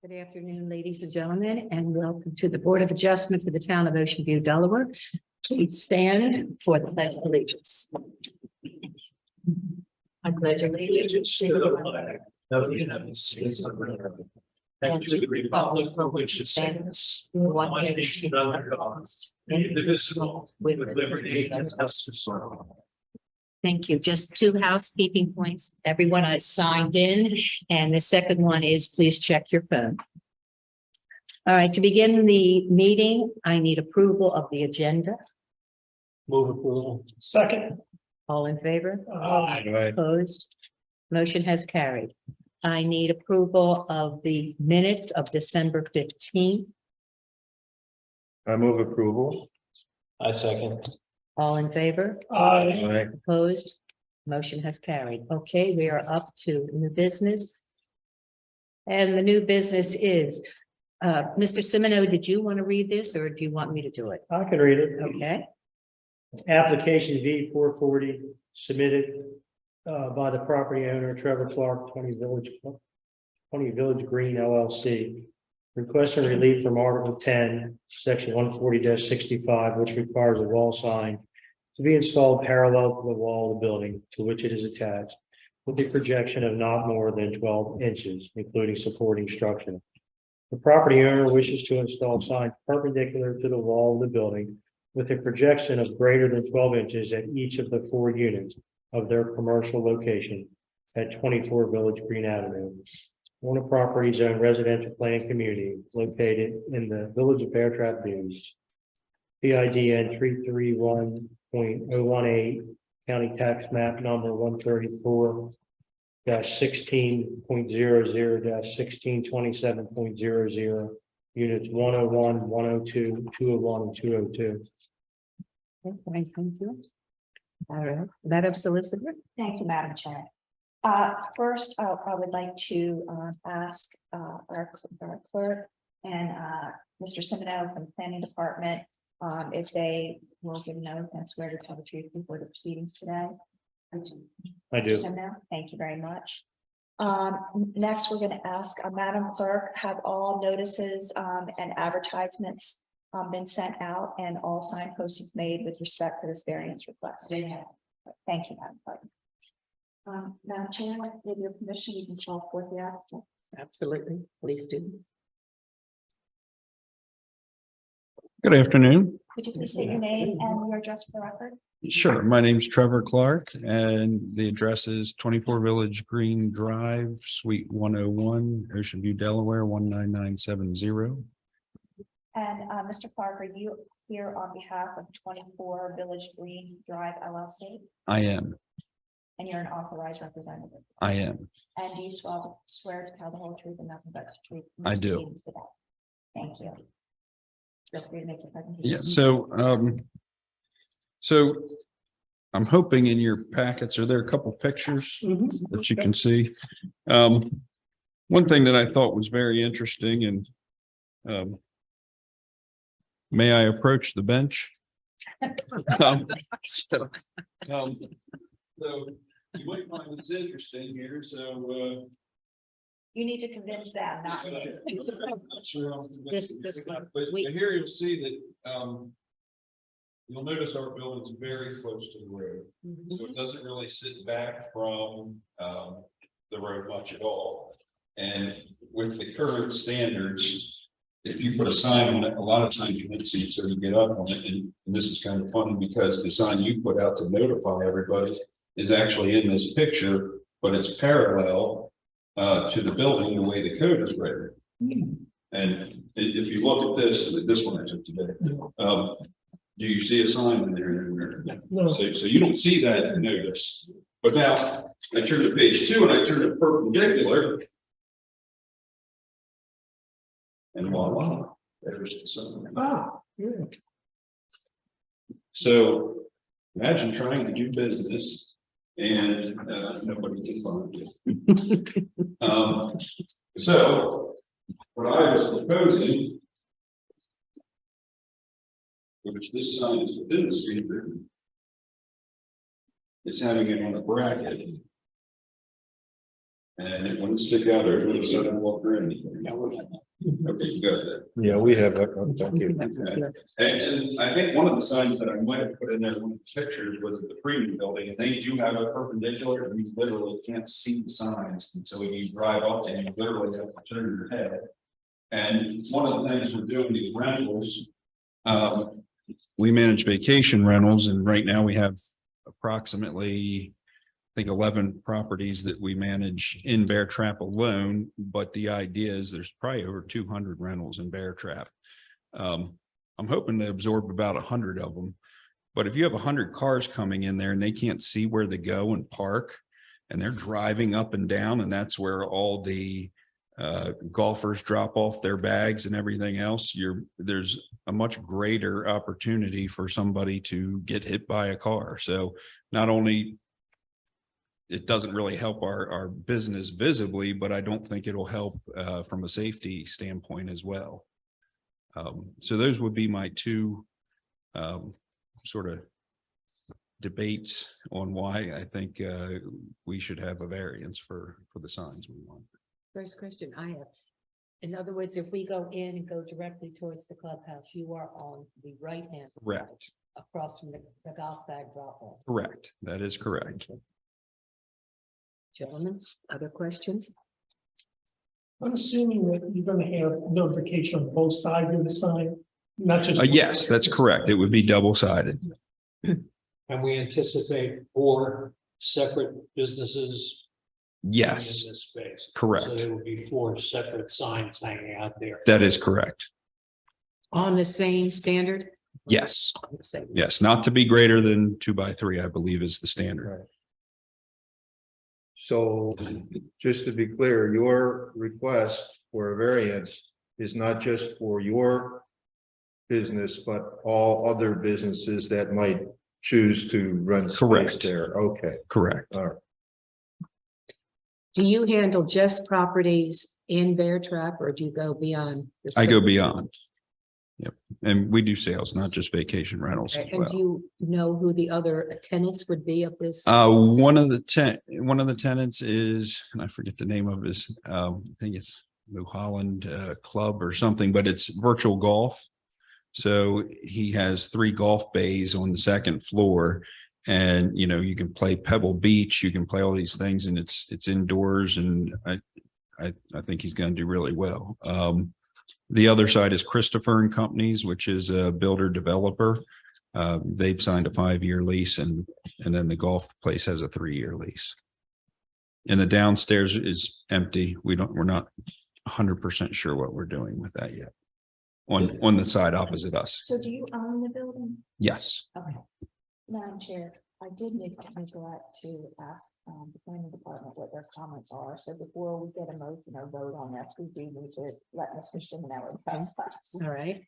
Good afternoon, ladies and gentlemen, and welcome to the Board of Adjustment for the Town of Ocean View, Delaware. Please stand for the Pledge of Allegiance. I pledge allegiance to the flag of the United States of America and to the republic for which it stands, one nation under God, indivisible, with liberty and justice for all. Thank you. Just two housekeeping points. Everyone has signed in, and the second one is please check your phone. All right, to begin the meeting, I need approval of the agenda. Move approval. Second. All in favor? Aye. Opposed? Motion has carried. I need approval of the minutes of December 15th. I move approval. I second. All in favor? Aye. Opposed? Motion has carried. Okay, we are up to new business. And the new business is, Mr. Semino, did you want to read this or do you want me to do it? I can read it. Okay, Application V 440 submitted by the property owner Trevor Clark, 20 Village Green LLC. Requesting relief from Article 10, Section 140-65, which requires a wall sign to be installed parallel to the wall of the building to which it is attached, with a projection of not more than 12 inches, including supporting structure. The property owner wishes to install signs perpendicular to the wall of the building with a projection of greater than 12 inches at each of the 4 units of their commercial location at 24 Village Green Avenue, on a property zone residential planning community located in the Village of Bear Trap News. PIDN 331.018, County Tax Map number 134-16.00-1627.00, units 101, 102, 201, and 202. okay, thank you. All right, Madam Solicitor. Thank you, Madam Chair. First, I would like to ask our clerk and Mr. Semino from the Planning Department if they will give note and swear to tell the truth before the proceedings today. I do. Mr. Semino, thank you very much. Next, we're going to ask Madam Clerk, have all notices and advertisements been sent out and all sign postings made with respect to this variance request? Thank you, Madam Clerk. Madam Chair, with your permission, you can call forth the applicant. Absolutely, please do. Good afternoon. Could you please state your name and your address for the record? Sure. My name's Trevor Clark and the address is 24 Village Green Drive, Suite 101, Ocean View, Delaware, 19970. And Mr. Clark, are you here on behalf of 24 Village Green Drive LLC? I am. And you're an authorized representative? I am. And do you swear to tell the whole truth and nothing but the truth? in I the do. proceedings today? Thank you. Feel free to make your presentation. Yeah. So I'm hoping in your packets, are there a couple pictures that you can see? One thing that I thought was very interesting and may I approach the bench? So you might find this interesting here, so You need to convince them, not me. not sure I'll- This but we- here you'll see that you'll notice our building's very close to the road, so it doesn't really sit back from the road much at all. And with the current standards, if you put a sign on it, a lot of times you won't see it till you get up on it. And this is kind of funny because the sign you put out to notify everybody is actually in this picture, but it's parallel to the building the way the code is written. And if you look at this one I took today, do you see a sign in there? No. So you don't see that notice. But now I turn to page 2 and I turn it perpendicular. And voila, there's the sign. Ah, yeah. So imagine trying to do business and nobody can find you. So what I was proposing, which this sign is within the standard, is having it on a bracket And it wouldn't stick out or it would sidewalk or anything. Okay, good. Yeah, we have that. Thank you. And I think one of the signs that I might have put in there, one of the pictures was at the premium building, and they do have a perpendicular, and you literally can't see the signs until you drive up and you literally have to turn your head. And it's one of the things we're doing these rentals. We manage vacation rentals, and right now we have approximately, I think 11 properties that we manage in Bear Trap alone, but the idea is there's probably over 200 rentals in Bear Trap. I'm hoping to absorb about 100 of them, but if you have 100 cars coming in there and they can't see where to go and park, and they're driving up and down, and that's where all the golfers drop off their bags and everything else, there's a much greater opportunity for somebody to get hit by a car. So not only it doesn't really help our business visibly, but I don't think it'll help from a safety standpoint as well. So those would be my two sort of debates on why I think we should have a variance for the signs we want. First question I have. In other words, if we go in and go directly towards the clubhouse, you are on the right hand. Correct. Across from the golf bag drop off. Correct. That is correct. Gentlemen, other questions? I'm assuming that you're gonna have notification on both sides of the sign, not just. Yes, that's correct. It would be double-sided. And we anticipate 4 separate businesses. Yes, In this space. correct. So there will be 4 separate signs hanging out there. That is correct. On the same standard? Yes, On the same. yes, not to be greater than 2 by 3, I believe is the standard. So just to be clear, your request for a variance is not just for your business, but all other businesses that might choose to rent space Correct. there. Okay, Correct. all right. Do you handle just properties in Bear Trap or do you go beyond? the I go scope? beyond. Yep, and we do sales, not just vacation rentals as Okay, and do well. you know who the other tenants would be of this? One of the tenants is, and I forget the name of his, I think it's New Holland Club or something, but it's virtual golf. So he has 3 golf bays on the second floor, and you can play Pebble Beach, you can play all these things, and it's indoors, and I think he's going to do really well. The other side is Christopher and Companies, which is a builder developer. They've signed a 5-year lease, and then the golf place has a 3-year lease. And the downstairs is empty. We're not 100% sure what we're doing with that yet. On the side opposite us. So do you own the building? Yes. Okay. Madam Chair, I did neglect to ask the planning department what their comments are. So before we get a motion or vote on this, we do need to let Mr. Semino address us. All right.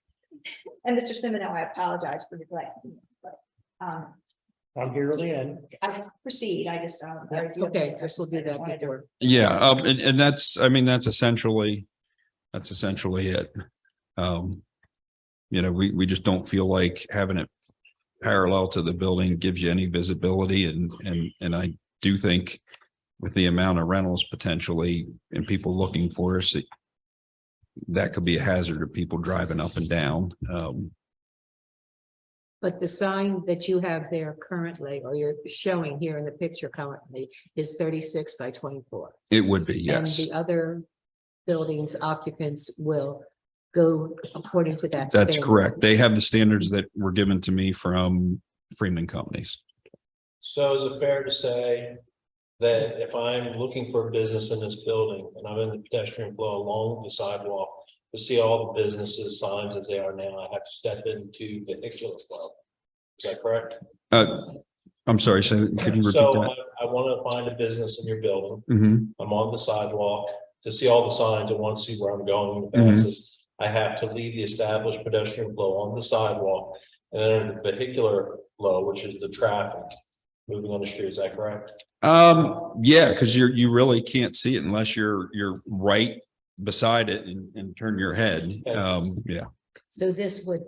And Mr. Semino, I apologize for neglecting, but I'm here to the end. I just proceed. I just. Okay, just we'll do that before. Yeah. And that's essentially it. We just don't feel like having it parallel to the building gives you any visibility, and I do think with the amount of rentals potentially and people looking for us, that could be a hazard of people driving up and down. But the sign that you have there currently, or you're showing here in the picture currently, is 36 by 24. It would be, yes. And the other buildings occupants will go according to that. That's standard. correct. They have the standards that were given to me from Freeman Companies. So is it fair to say that if I'm looking for a business in this building and I'm in the pedestrian flow along the sidewalk to see all the businesses signs as they are now, I have to step into the vehicular flow? Is that correct? I'm sorry, so could you repeat So that? I want to find a business in your building. Mhm. I'm on the sidewalk to see all the signs. I want to see where I'm going the Mhm. fastest. I have to leave the established pedestrian flow on the sidewalk and enter the vehicular flow, which is the traffic moving on the street. Is that correct? Yeah, because you really can't see it unless you're right beside it and turn your head. Yeah. So this would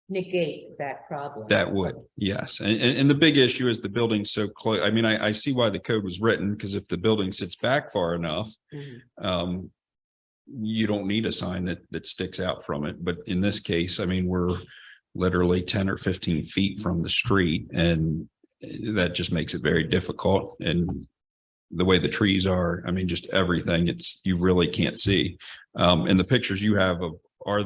negate that problem. That would, yes. And the big issue is the building's so close. I mean, I see why the code was written, because if the building sits back far enough, Mhm. you don't need a sign that sticks out from it. But in this case, I mean, we're literally 10 or 15 feet from the street, and that just makes it very difficult. And the way the trees are, I mean, just everything, you really can't see. And the pictures you have are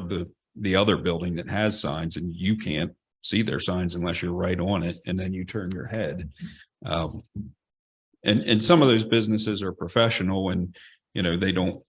the other building that has signs, and you can't see their signs unless you're right on it, and then you turn your head. And some of those businesses are professional, and, they don't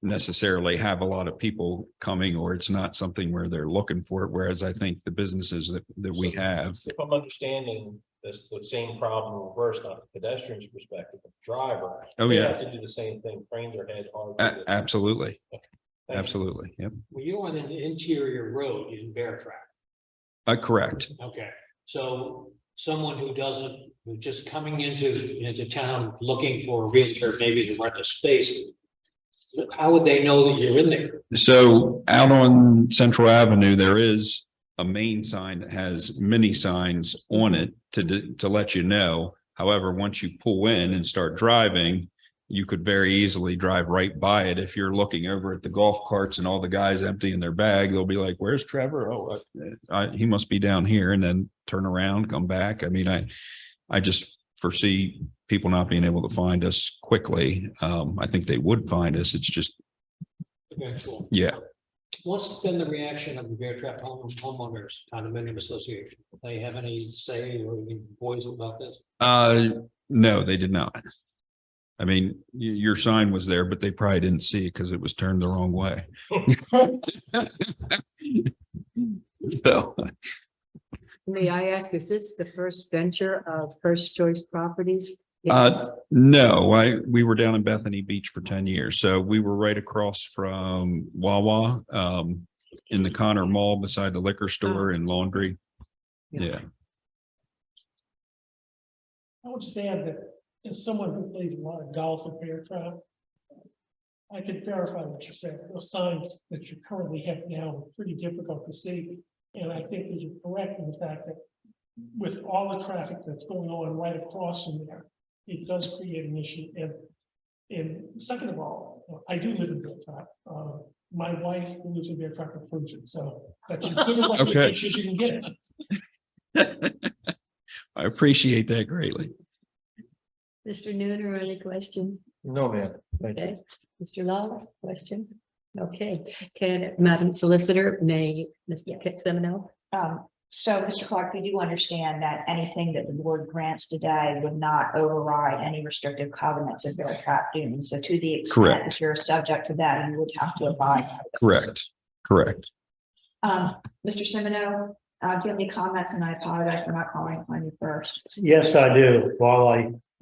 necessarily have a lot of people coming, or it's not something where they're looking for it. Whereas I think the businesses that we have. If I'm understanding this, the same problem reversed, not the pedestrian's perspective, but the driver. Oh, they yeah. have to do the same thing, frame their head hard. Absolutely. Thank you. Absolutely. Yep. Well, you're on an interior road in Bear Trap. Correct. Okay, so someone who's just coming into town looking for a realtor, maybe to rent a space. How would they know that you're in there? So out on Central Avenue, there is a main sign that has many signs on it to let you know. However, once you pull in and start driving, you could very easily drive right by it. If you're looking over at the golf carts and all the guys emptying their bag, they'll be like, "Where's Trevor? Oh, he must be down here," and then turn around, come back. I mean, I just foresee people not being able to find us quickly. I think they would find us. It's just, Eventually. yeah. What's been the reaction of the Bear Trap homeowners condominium association? Do they have any say or any voice about this? No, they did not. I mean, your sign was there, but they probably didn't see it because it was turned the wrong way. So, May I ask, is this the first venture of First Choice Properties? no, we were down in Bethany Beach for 10 years. So we were right across from Wawa, in the Connor Mall beside the liquor store and laundry. Yeah. I would just add that as someone who plays a lot of golf at Bear Trap, I can verify what you're saying. Those signs that you currently have now are pretty difficult to see. And I think that you're correct in the fact that with all the traffic that's going on right across from there, it does create an issue. And second of all, I do live in Bear Trap. My wife who lives in Bear Trap approves it, so that's as good a Okay. picture as you can get. I appreciate that greatly. Mr. Nooner, any questions? No, ma'am. Thank you. Okay, Mr. Lawless, questions? Okay, Madam Solicitor, may Mr. Semino? So, Mr. Clark, we do understand that anything that the board grants today would not override any restrictive covenants of Bear Trap Dunes. So to the extent Correct. that you're subject to that, you would have to abide. by it. Correct. Mr. Semino, do you have any comments? And I apologize for not calling upon you first. Yes, I do. While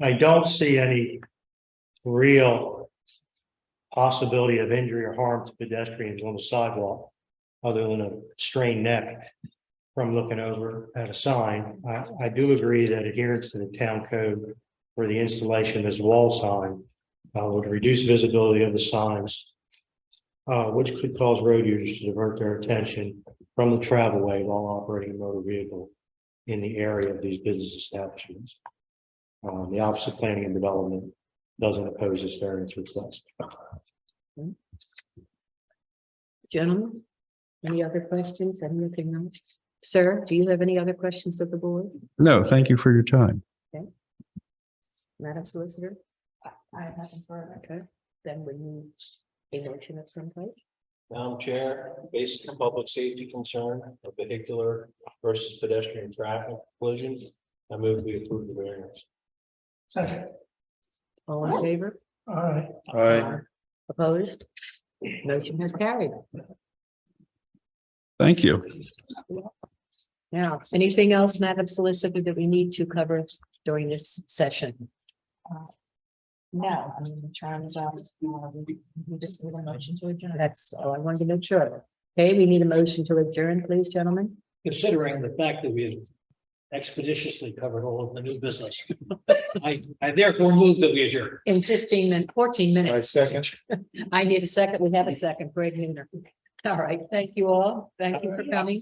I don't see any real possibility of injury or harm to pedestrians on the sidewalk, other than a strained neck from looking over at a sign, I do agree that adherence to the town code for the installation of this wall sign would reduce visibility of the signs, which could cause road users to divert their attention from the travelway while operating a motor vehicle in the area of these business establishments. The Office of Planning and Development doesn't oppose this variance request. Gentlemen, any other questions? Anything else? Sir, do you have any other questions of the board? No, thank you for your time. Madam Solicitor? I have nothing further. Okay, then we need a motion of some type. Madam Chair, based on public safety concern of vehicular versus pedestrian traffic collision, I move we approve the variance. Second, All in favor? all right. All right. Opposed? Motion has carried. Thank you. Now, anything else, Madam Solicitor, that we need to cover during this session? No, I mean, in terms of, we just need a motion to adjourn. That's all I wanted to make sure of. Okay, we need a motion to adjourn, please, gentlemen. Considering the fact that we have expeditiously covered all of the new business. I therefore move that we adjourn. In 15 and 14 I minutes. second. I need a second. We have a second. Greg Nooner. All right. Thank you all. Thank you for coming.